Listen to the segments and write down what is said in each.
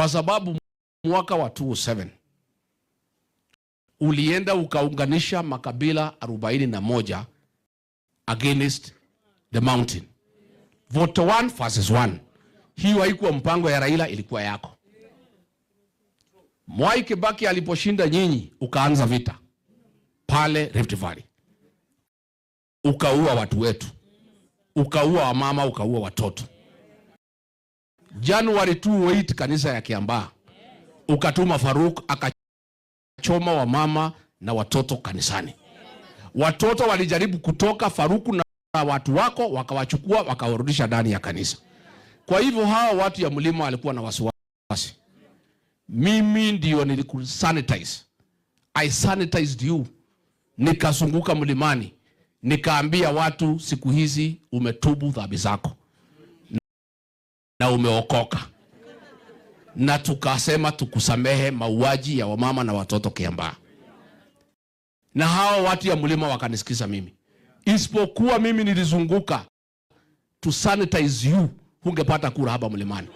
kwa sababu mwaka wa 2007 ulienda ukaunganisha makabila 41 against the mountain. Vote 1 versus 1. Hiyo haikuwa mpango ya Raila, ilikuwa yako. Mwai Kibaki aliposhinda nyinyi, ukaanza vita pale Rift Valley. Ukaua watu wetu. Ukaua wamama, ukaua watoto. January 28 kanisa ya Kiambaa, ukatuma Faruk akachoma wamama na watoto kanisani. Watoto walijaribu kutoka, Faruk na watu wako wakawachukua wakawarudisha ndani ya kanisa. Kwa hivyo hawa watu ya mlima walikuwa na wasiwasi. Mimi ndio nilikusanitize. I sanitized you. Nikazunguka mlimani. Nikaambia watu siku hizi umetubu dhambi zako na umeokoka. Na tukasema tukusamehe mauaji ya wamama na watoto Kiambaa. Na hao watu ya mlima wakanisikiza mimi. Isipokuwa mimi nilizunguka to sanitize you, hungepata kura hapa mlimani.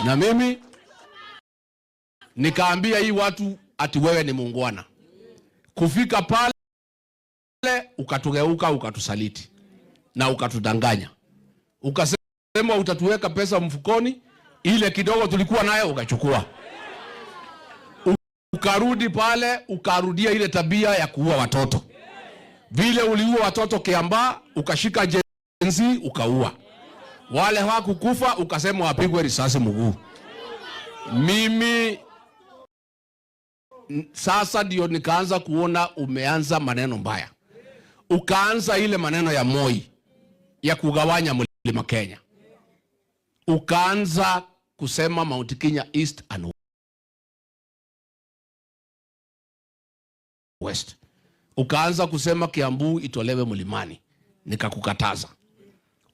Na mimi nikaambia hii watu ati wewe ni muungwana. Kufika pale ukatugeuka, ukatusaliti na ukatudanganya. Ukasema utatuweka pesa mfukoni, ile kidogo tulikuwa nayo ukachukua. Ukarudi pale ukarudia ile tabia ya kuua watoto. Vile uliua watoto Kiambaa, ukashika jenzi ukaua. Wale hawakukufa ukasema wapigwe risasi mguu. Mimi sasa ndio nikaanza kuona umeanza maneno mbaya. Ukaanza ile maneno ya Moi ya kugawanya mlima Kenya. Ukaanza kusema Mount Kenya East and West. Ukaanza kusema Kiambu itolewe mlimani. Nikakukataza.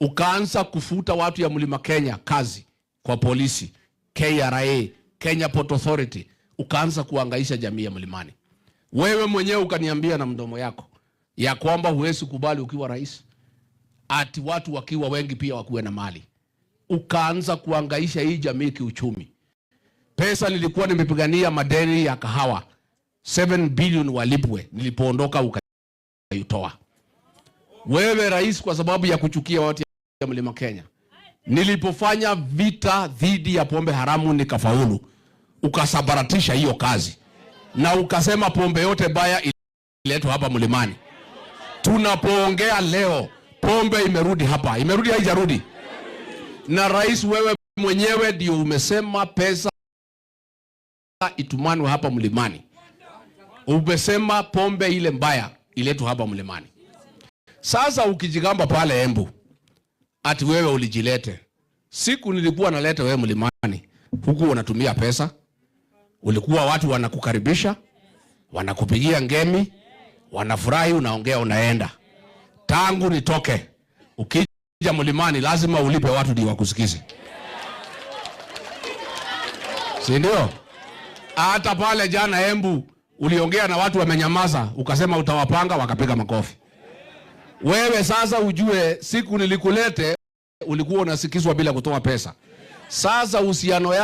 Ukaanza kufuta watu ya mlima Kenya kazi kwa polisi, KRA, Kenya Port Authority. Ukaanza kuangaisha jamii ya mlimani. Wewe mwenyewe ukaniambia na mdomo yako ya kwamba huwezi kubali ukiwa rais ati watu wakiwa wengi pia wakuwe na mali. Ukaanza kuangaisha hii jamii kiuchumi. Pesa nilikuwa nimepigania madeni ya kahawa 7 billion walipwe, nilipoondoka ukayutoa. Wewe rais, kwa sababu ya kuchukia watu ya mlima Kenya, nilipofanya vita dhidi ya pombe haramu nikafaulu, ukasabaratisha hiyo kazi na ukasema pombe yote baya iletwe hapa mlimani. Tunapoongea leo pombe imerudi hapa. Imerudi haijarudi? Na rais, wewe mwenyewe ndio umesema pesa itumanwe hapa mlimani. Umesema pombe ile mbaya iletwe hapa mlimani. Sasa ukijigamba pale Embu ati wewe ulijilete. Siku nilikuwa naleta wewe mlimani, huku unatumia pesa. Ulikuwa watu wanakukaribisha, wanakupigia ngemi, wanafurahi, unaongea, unaenda. Tangu nitoke, ukija mlimani lazima ulipe watu ndio wakusikize. Si ndio? Hata pale jana Embu uliongea na watu wamenyamaza, ukasema utawapanga, wakapiga makofi. Wewe sasa ujue siku nilikulete ulikuwa unasikizwa bila kutoa pesa. Sasa uhusiano